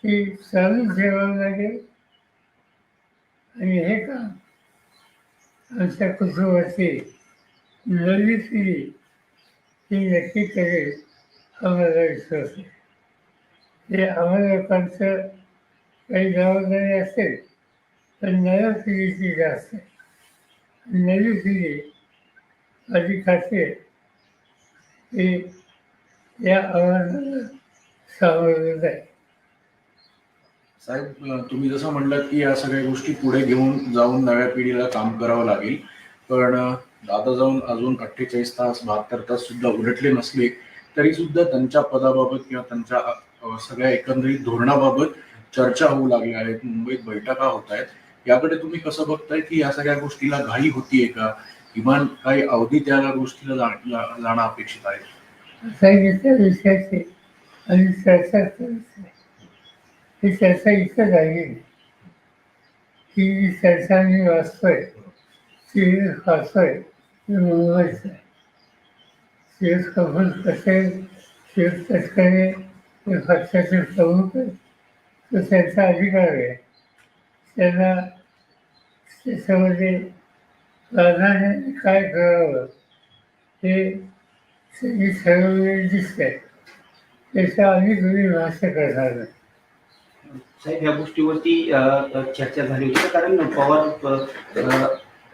ती चालू ठेवावं लागेल आणि हे काम आमच्या कुटुंबाची नवी पिढी ही नक्की करेल आम्हाला विश्वास आहे. हे आम्हाला लोकांचं काही जबाबदारी असेल पण नव्या पिढीची जास्त आहे. नवी पिढी अधिक खाते हे या आव्हानाला सामोरं जाईल. साहेब, तुम्ही जसं म्हणलात की या सगळ्या गोष्टी पुढे घेऊन जाऊन नव्या पिढीला काम करावं लागेल, पण आता जाऊन अजून 48 तास 72 तास सुद्धा उलटले नसले तरी सुद्धा त्यांच्या पदाबाबत किंवा त्यांच्या सगळ्या एकंदरीत धोरणाबाबत चर्चा होऊ लागल्या आहेत, मुंबईत बैठका होत आहेत. याकडे तुम्ही कसं बघताय की या सगळ्या गोष्टीला घाई होतीये का, किमान काही अवधी त्या गोष्टीला जाणं अपेक्षित आहे? सांगितल्या विषयाची आणि चर्चा करायची ही चर्चा इथं झाली ही जी चर्चा मी वाचतोय ती वाचतोय ती मुंबईच आहे. शिव कबूल पटेल, शिव तटकरे हे पक्षाचे प्रमुख आहेत, तो त्यांचा अधिकार आहे. त्यांना त्याच्यामध्ये प्राधान्याने काय करावं हे त्यांनी ठरवलेले दिसत आहे. त्याच्या आम्ही तुम्ही भाष्य करणार नाही. साहेब, या गोष्टीवरती चर्चा झाली होती कारण पवार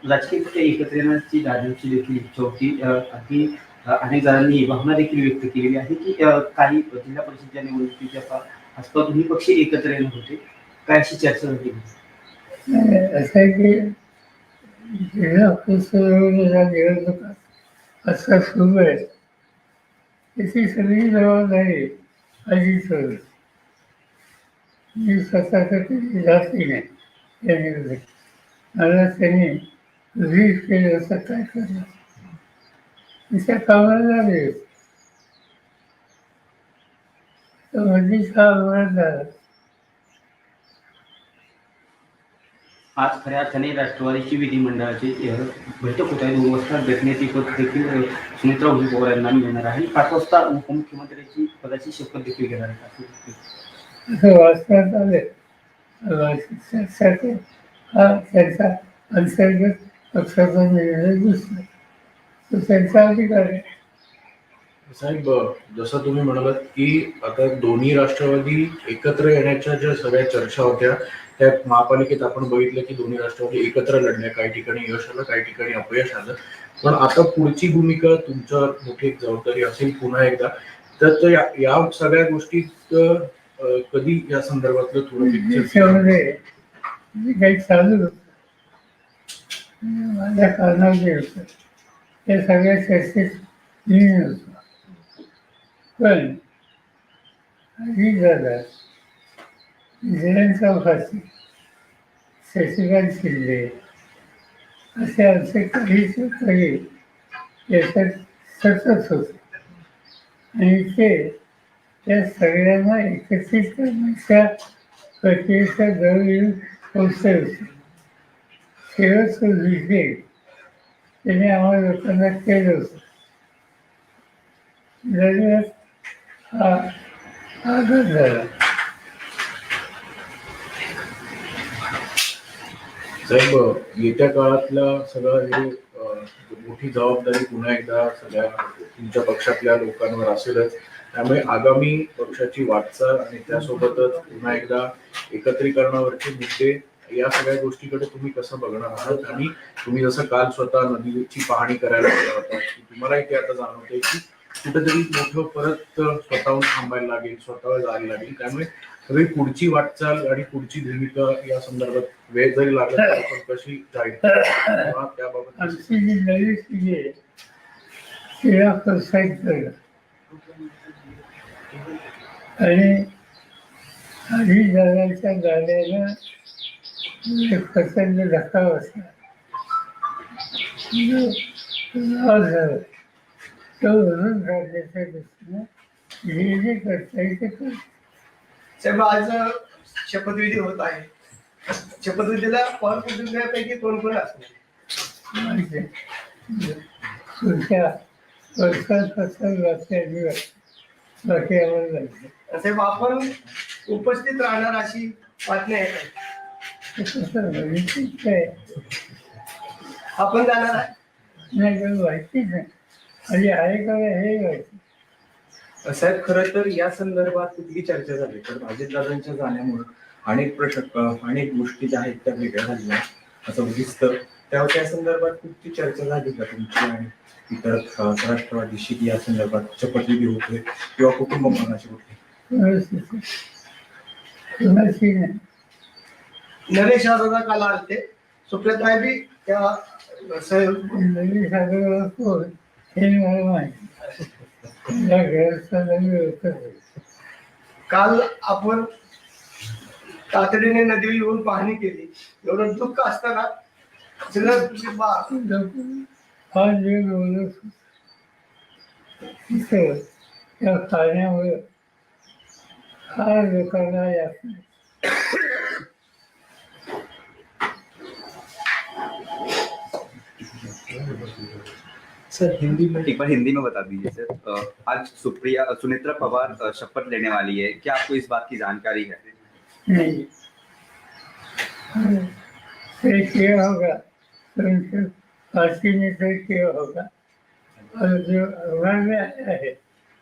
राजकीय एकत्र येण्याची दादांची देखील इच्छा होती. अगदी अनेक जणांनी भावना देखील व्यक्त केलेली आहे की काही जिल्हा परिषदेच्या निवडणुकीच्या आसपास दोन्ही पक्ष एकत्र येणार होते. काय अशी चर्चा झाली? असं आहे की जिल्हा परिषदेच्या निवडणुका असं सुरू आहे त्याची सगळी जबाबदारी अजित होईल. मी स्वतःचं कधी जाती नाही या निवडणुकीत. मला त्यांनी रीड केलं असं काय करणार त्या कामाला लागेल. मधीच हा अपघात झाला. आज खऱ्या अर्थाने राष्ट्रवादीची विधिमंडळाची बैठक होत आहे. 2 वाजता भेटण्याची पद देखील सुमित्रा उभी पवार यांना मिळणार आहे आणि 5 वाजता उपमुख्यमंत्र्यांची पदाची शपथ देखील घेणार आहे. असं वाचण्यात आले हा त्यांचा अंतर्गत पक्षाचा निर्णय दिसला तो त्यांचा अधिकार आहे. साहेब, जसं तुम्ही म्हणालात की आता दोन्ही राष्ट्रवादी एकत्र येण्याच्या ज्या सगळ्या चर्चा होत्या त्या महापालिकेत आपण बघितलं की दोन्ही राष्ट्रवादी एकत्र लढल्या. काही ठिकाणी यश आलं, काही ठिकाणी अपयश आलं. पण आता पुढची भूमिका तुमच्यावर मोठी एक जबाबदारी असेल पुन्हा एकदा. तर या सगळ्या गोष्टीत कधी या संदर्भातलं थोडं त्याच्यामध्ये काही चालू होतं माझ्या कारणामध्ये होतं त्या सगळ्या चर्चेत मी होतो. पण अजित दादा, जयंत चौकासी, शशिकांत शिंदे असे आमचे काही सहकारी याच्यात सतत होते आणि ते त्या सगळ्यांना एकत्रित करण्याच्या प्रक्रियेच्या जवळ पोचले होते. शेवटचं विषय त्याने आम्हाला लोकांना केलं होतं. दरम्यान हा आघात झाला. साहेब, येत्या काळातल्या सगळं हे मोठी जबाबदारी पुन्हा एकदा सगळ्या तुमच्या पक्षातल्या लोकांवर असेलच. त्यामुळे आगामी पक्षाची वाटचाल आणि त्यासोबतच पुन्हा एकदा एकत्रीकरणावरचे मुद्दे या सगळ्या गोष्टीकडे तुम्ही कसं बघणार आहात? आणि तुम्ही जसं काल स्वतः नदीची पाहणी करायला गेला होता की तुम्हालाही ते आता जाणवतंय की कुठेतरी मोठं परत स्वतःहून थांबायला लागेल, स्वतःवर जायला लागेल. त्यामुळे सगळी पुढची वाटचाल आणि पुढची भूमिका या संदर्भात वेळ जरी लागला तरी पण कशी जाईल त्याबाबत आमची जी नवी पिढी आहे तिला प्रोत्साहित करणं आणि आधी दादाच्या गाड्याला एक प्रचंड धक्का बसला झाला तो भरून काढण्याच्या दृष्टीनं जे जे करता येईल ते करतो. साहेब, आज शपथविधी होत आहे. शपथविधीला पवार कुटुंबियांपैकी कोण कोण असणार? पुढच्या वर्षांपासून बाकी आम्हाला जायचं. साहेब आपण उपस्थित राहणार अशी बातमी आहे का? ते कसं माहितीच काय आपण जाणार आहे? नाही काही माहितीच नाही आणि आहे का हे माहिती. साहेब खरं तर या संदर्भात कुठली चर्चा झाली तर अजितदादांच्या जाण्यामुळे अनेक गोष्टी ज्या आहेत त्या वेगळ्या झाल्या असं दिसतं. त्या संदर्भात कुठली चर्चा झाली का तुमची आणि इतर राष्ट्रवादीशी या संदर्भात शपथविधी होते किंवा कुटुंब मनाची होती? कुणाची नाही. नरेश अरोरा काल आलते, सुप्रियाताई बी त्या साहेब नवी सागर कोण हे मला माहिती. या घराचा नवी होतं. काल आपण तातडीने नदीवर येऊन पाहणी केली. एवढं दुःख असताना सगळं हा जे बोलत तिथं त्या खाण्यामुळे फार लोकांना यात नाही. सर हिंदी में एक बार हिंदी में बता दीजिए सर। आज सुनेत्रा पवार शपथ लेने वाली है, क्या आपको इस बात की जानकारी है? नहीं तय किया होगा तो उनसे पार्टी ने तय किया होगा और जो अखबार में आया है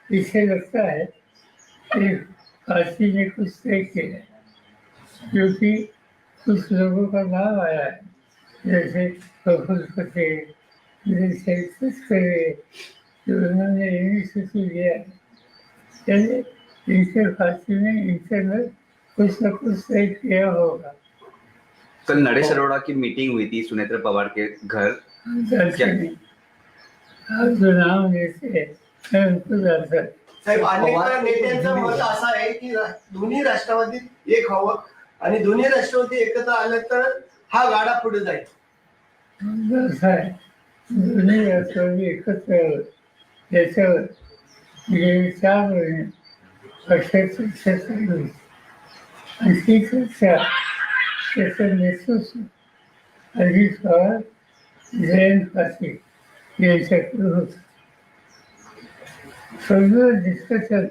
इससे लगता है कि पार्टी ने कुछ तय किया है क्योंकि कुछ लोगों का नाम आया है जैसे प्रफुल्ल पटेल जैसे जो उन्होंने इनिशिएटिव लिया है चलिए इनसे पार्टी ने इंटरनल कुछ न कुछ तय किया होगा। कल नरेश अरोड़ा की मीटिंग हुई थी सुनेत्रा पवार के घर। जानते नहीं आप जो नाम लेते हैं मैं उनको जानता हूं। साहेब अनेक नेत्यांचं मत असं आहे की दोन्ही राष्ट्रवादीत एक हवं आणि दोन्ही राष्ट्रवादी एकत्र आले तर हा गाडा पुढे जाईल. जसं आहे दोन्ही राष्ट्रवादी एकत्र यावं याच्यावर गेली 4 महिने पक्षाची चर्चा चालू होती आणि ती चर्चा त्याचं नेतृत्व अजित पवार जयंत पाटील यांच्याकडे होतं. सगळं डिस्कशन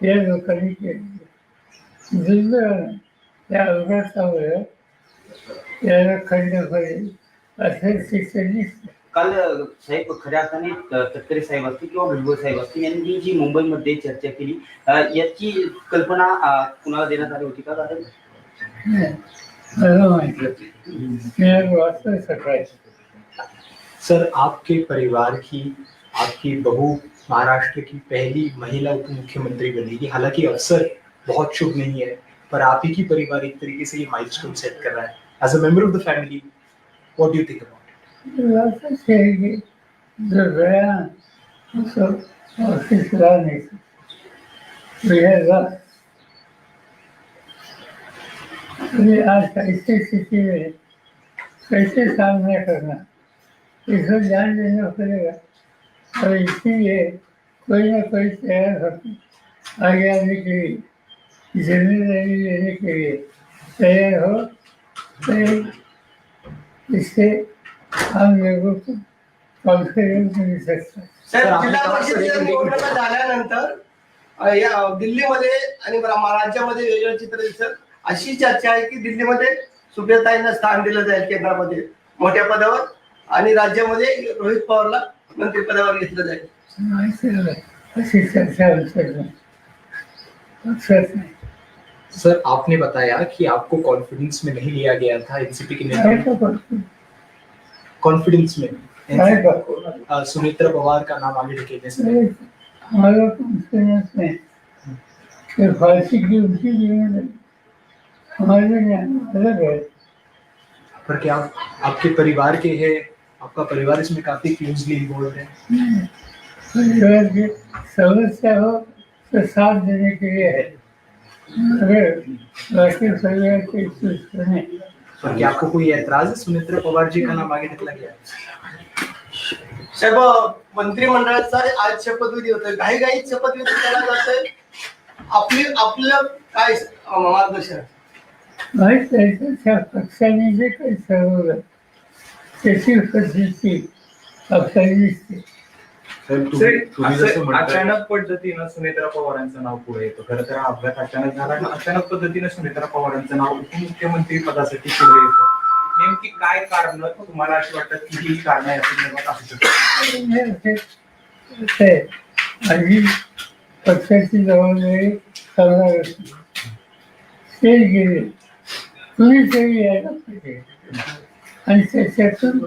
या लोकांनी केलं. दुर्दैवानं त्या अपघातामुळे याला खंड पडेल असं चित्र दिसतं. काल साहेब खऱ्या अर्थाने तटकरे साहेब असतील किंवा भुजबळ साहेब असतील यांनी जी मुंबईमध्ये चर्चा केली याची कल्पना कुणाला देण्यात आली होती का? कारण मला माहिती मी वाचलं सकाळी. सर आपके परिवार की आपकी बहू महाराष्ट्र की पहली महिला उप मुख्यमंत्री बनेगी। हालांकि अवसर बहुत शुभ नहीं है पर आप ही की परिवार एक तरीके से ये माइलस्टोन सेट कर रहा है। As a member of the family what do you think about it? असंच आहे की जो गया उसको ऑफिसला नहीं मिलेगा। आज ऐसी स्थिति में कैसे सामना करना इसको ध्यान देना पड़ेगा और इसीलिए कोई ना कोई तैयार होकर आगे आने के लिए जिम्मेदारी लेने के लिए तैयार हो तो इससे हम लोगों को कॉन्फिडेंस मिल सकता है. साहेब जिल्हा परिषदेच्या निवडणुका झाल्यानंतर या दिल्लीमध्ये आणि राज्यामध्ये वेगळं चित्र दिसत. अशी चर्चा आहे की दिल्लीमध्ये सुप्रियाताईंना स्थान दिलं जाईल केंद्रामध्ये मोठ्या पदावर आणि राज्यामध्ये रोहित पवारला मंत्रिपदावर घेतलं जाईल. अशी चर्चा नहीं. सर आपने बताया कि आपको कॉन्फिडेंस में नहीं लिया गया था एनसीपी के नेता कॉन्फिडेंस में सुनेत्रा पवार का नाम आगे ढकेलने से हमारा कॉन्फिडेंस में फांसी की उनकी जिम्मेदारी हमारे अलग है. पर क्या आपके परिवार के हैं, आपका परिवार इसमें काफी क्लोजली इन्वॉल्व है? परिवार की समस्या हो तो साथ देने के लिए है अगर बाकी परिवार के सुने. पर क्या आपको कोई ऐतराज है सुनेत्रा पवार जी का नाम आगे ढकला गया? साहेब मंत्रिमंडळाचा आज शपथविधी होतोय. घाईघाईत शपथविधी केला जातोय. आपलं काय मार्गदर्शन? माहीत आहे त्या पक्षाने जे काही ठरवलं त्याची पद्धती आपल्याला दिसते. साहेब तुम्ही असं जसं म्हणताय अचानक पद्धतीनं सुनेत्रा पवारांचं नाव पुढे येतं. खरं तर हा अपघात अचानक झाला आणि अचानक पद्धतीनं सुनेत्रा पवारांचं नाव उपमुख्यमंत्री पदासाठी पुढे येतं. नेमकी काय कारण तुम्हाला अशी वाटतात की ही कारण असू शकतात? आणि पक्षाची जबाबदारी करणार असते ते गेले कुणीतरी यायला पाहिजे आणि त्याच्यातून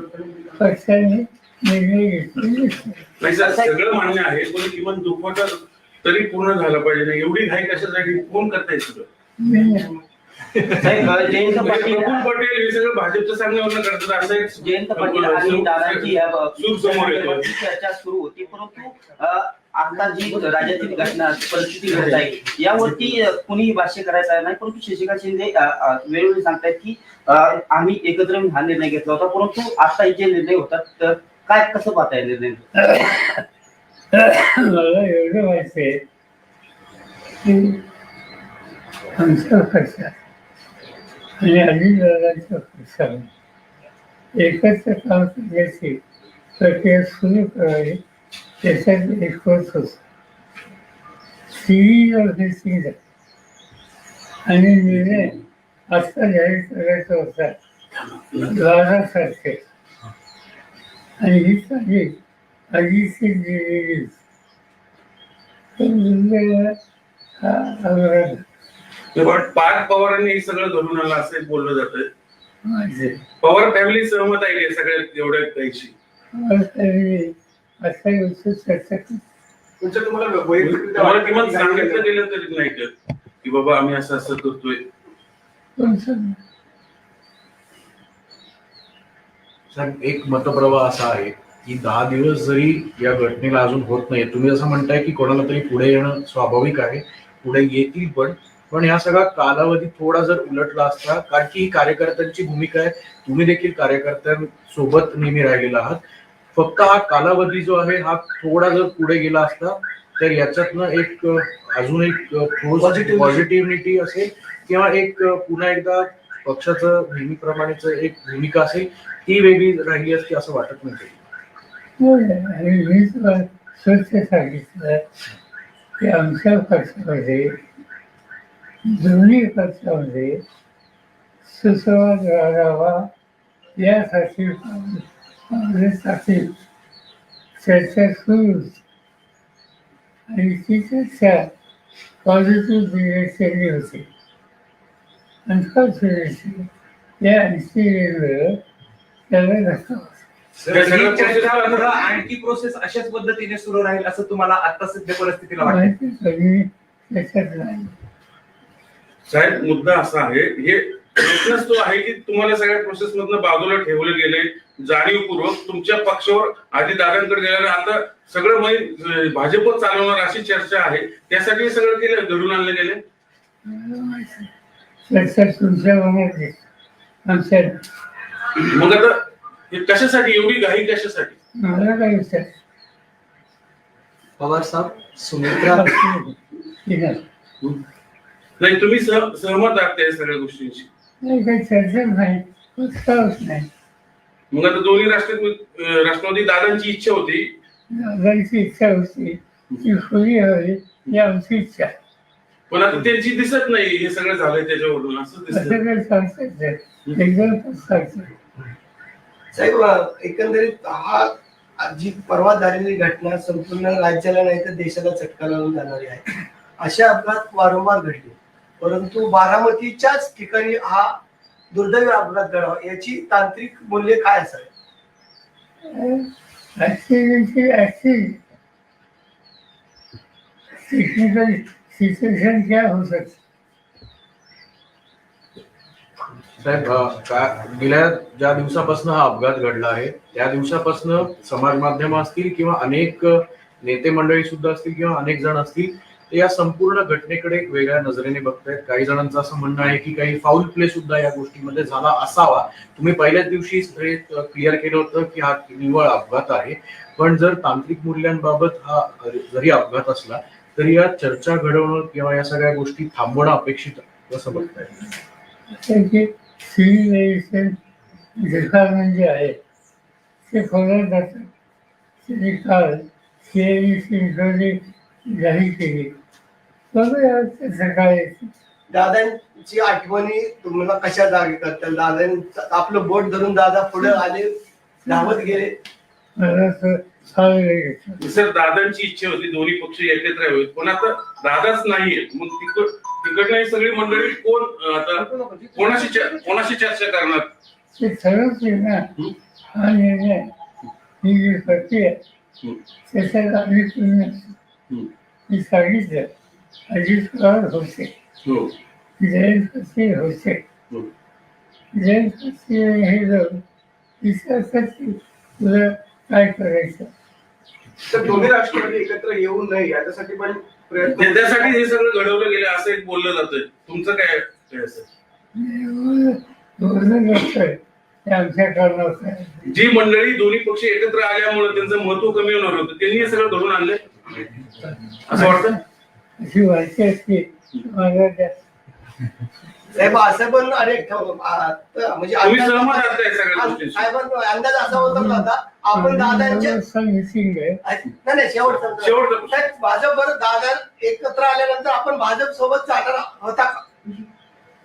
पक्षाने निर्णय घेतलेले असते. नाही सर, सगळं मान्य आहे, पण किमान दुखवटा तरी पूर्ण झाला पाहिजे. नाही एवढी घाई कशासाठी? कोण करताय सगळं? मी नाही. साहेब जयंत म्हणजे पाटील प्रफुल्ल पटेल हे सगळं भाजपच्या सांगण्यावरनं करतात असं एक जयंत पाटील आणि दादांची या सूर समोर येतो. चर्चा सुरू होती, परंतु आता जी राज्यातील घटना परिस्थिती घडत आहे यावरती कुणीही भाष्य करायचं नाही. परंतु शशिकांत शिंदे वेळोवेळी सांगतायत की आम्ही एकत्र येऊन हा निर्णय घेतला होता, परंतु आता जे निर्णय होतात तर काय कसं पाहताय निर्णय? मला एवढं माहिती आहे की आमच्या पक्षात आणि अजितदादांच्या पक्षाने एकत्र काम करण्याची प्रक्रिया सुरू करावी त्याच्यात एक होत होता. सिरीज ऑफ दिस आणि निर्णय आत्ता जाहीर करायचा होता 12 तारखेला आणि ही तारीख अजितची दिलेली पण पार्थ पवारांनी हे सगळं घडून आलं असं बोललं जातंय. माझे पवार फॅमिली सहमत आहे का सगळ्या एवढ्या काहीशी? असा गोष्ट चर्चा करतो. तुम्हाला किमान सांगितलं गेलं तरी नाही का की बाबा आम्ही असं असं करतोय? साहेब एक मतप्रवाह असा आहे की 10 दिवस जरी या घटनेला अजून होत नाही, तुम्ही जसं म्हणताय की कोणाला तरी पुढे येणं स्वाभाविक आहे, पुढे येतील पण ह्या सगळा कालावधी थोडा जर उलटला असता, कारण की ही कार्यकर्त्यांची भूमिका आहे, तुम्ही देखील कार्यकर्त्यांसोबत नेहमी राहिलेला आहात. फक्त हा कालावधी जो आहे हा थोडा जर पुढे गेला असता तर याच्यातनं एक अजून एक पॉझिटिव्हिटी असेल किंवा एक पुन्हा एकदा पक्षाचं नेहमीप्रमाणेच एक भूमिका असेल ती वेगळी राहिली असती असं वाटत नाही. आणि मी तुला स्वच्छ सांगितलं की आमच्या पक्षामध्ये दोन्ही पक्षामध्ये सुसंवाद राहावा यासाठी काँग्रेससाठी चर्चा सुरू होती आणि ती चर्चा पॉझिटिव्ह डिरेक्शनली होती. अनफॉर्च्युनेटली या इन्सिडेंटवर त्याला धक्का बसला. सगळं process आणखी प्रोसेस अशाच पद्धतीने सुरू राहील असं तुम्हाला आता सध्या परिस्थितीला वाटतं? माहिती कधी त्याच्यात नाही. साहेब मुद्दा असा आहे, हे प्रश्नच तो आहे की तुम्हाला सगळ्या प्रोसेस मधनं बाजूला ठेवले गेले जाणीवपूर्वक तुमच्या पक्षावर आधी दादांकडे गेल्याने आता सगळं भाजप चालवणार अशी चर्चा आहे, त्यासाठी सगळं केलं घडून आणले गेले. चर्चा तुमच्या मनात आमच्या मग आता हे कशासाठी एवढी घाई कशासाठी? मला काय विचार पवार साहब, सुनेत्रा नाही तुम्ही सहमत आहात त्या सगळ्या गोष्टींशी? नाही, काही चर्चा नाही, प्रस्तावच नाही. मग आता दोन्ही राष्ट्रवादी दादांची इच्छा होती, दादांची इच्छा होती ती खुली हवी ही आमची इच्छा आहे. पण आता त्यांची दिसत नाही हे सगळं झालंय त्याच्यावरून असं दिसत. असं काही सांगता येत एकदम सांगतो. साहेब एकंदरीत हा जी परवा झालेली घटना संपूर्ण राज्याला नाही तर देशाला चटका लावून जाणारी आहे. असे अपघात वारंवार घडले, परंतु बारामतीच्याच ठिकाणी हा दुर्दैवी अपघात घडावा याची तांत्रिक मूल्य काय असावे? टेक्निकल सिच्युएशन क्या हो सकती? साहेब गेल्या ज्या दिवसापासून हा अपघात घडला आहे त्या दिवसापासून समाज माध्यम असतील किंवा अनेक नेते मंडळी सुद्धा असतील किंवा अनेक जण असतील ते या संपूर्ण घटनेकडे एक वेगळ्या नजरेने बघतायत. काही जणांचं असं म्हणणं आहे की काही फाऊल प्ले सुद्धा या गोष्टीमध्ये झाला असावा. तुम्ही पहिल्याच दिवशी क्लिअर केलं होतं की हा निव्वळ अपघात आहे, पण जर तांत्रिक मूल्यांबाबत हा जरी अपघात असला तरी या चर्चा घडवणं किंवा या सगळ्या गोष्टी थांबवणं अपेक्षित कसं बघताय? सिव्हिलायझेशन डिपार्टमेंट जे आहे ते खोल्यात जातात. त्यांनी काल CAE संशोधी जाहीर केली. बघूया कसं काय. दादांची आठवणी तुम्हाला कशा जागी करतात? दादांचं आपलं बोट धरून दादा पुढे आले, धावत गेले. मला तर फार वेळ सर दादांची इच्छा होती दोन्ही पक्ष एकत्र यावेत, पण आता दादाच नाहीये. मग तिकडनं ही सगळी मंडळी कोण आता कोणाशी चर्चा करणार? ते ठरवते ना. हा निर्णय ही जी प्रक्रिया त्याच्यात आम्ही मी सांगितलं. अजित पवार होते, हो जयंत पाटील होते. जयंत पाटील हे जाऊन विचारतात तुला काय करायचं. तर दोन्ही राष्ट्रवादी एकत्र येऊ नये याच्यासाठी पण प्रयत्न. त्यासाठी हे सगळं घडवलं गेलं असं एक बोललं जातंय. तुमचं काय असं? बोलणं नसतंय ते आमच्या कारणावर. जी मंडळी दोन्ही पक्ष एकत्र आल्यामुळे त्यांचं महत्व कमी होणार होतं, त्यांनी हे सगळं घडून आणलंय असं वाटतं. अशी माहिती असते मला त्या साहेब असं पण अनेक म्हणजे तुम्ही सहमत आहात या सगळ्या गोष्टींशी? साहेबांचा अंदाज असा होता का आता आपण दादांच्या मिटिंग आहे. नाही शेवटचा शेवटचं. साहेब भाजप दादा एकत्र आल्यानंतर आपण भाजप सोबत चालणार होता का?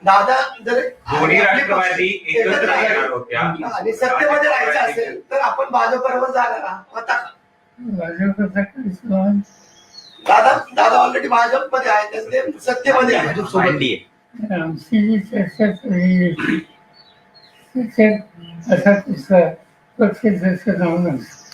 दादा जर दोन्ही राष्ट्रवादी एकत्र येणार होत्या आणि सत्तेमध्ये राहायचं असेल तर आपण भाजप बरोबर जाणार होता का? भाजपचा काही सवाल दादा ऑलरेडी भाजपमध्ये आहे, त्याचे सत्तेमध्ये आहे. आमची जी चर्चा झालेली त्याच्यात असा कुठला पक्ष त्याचं नाव नसतं.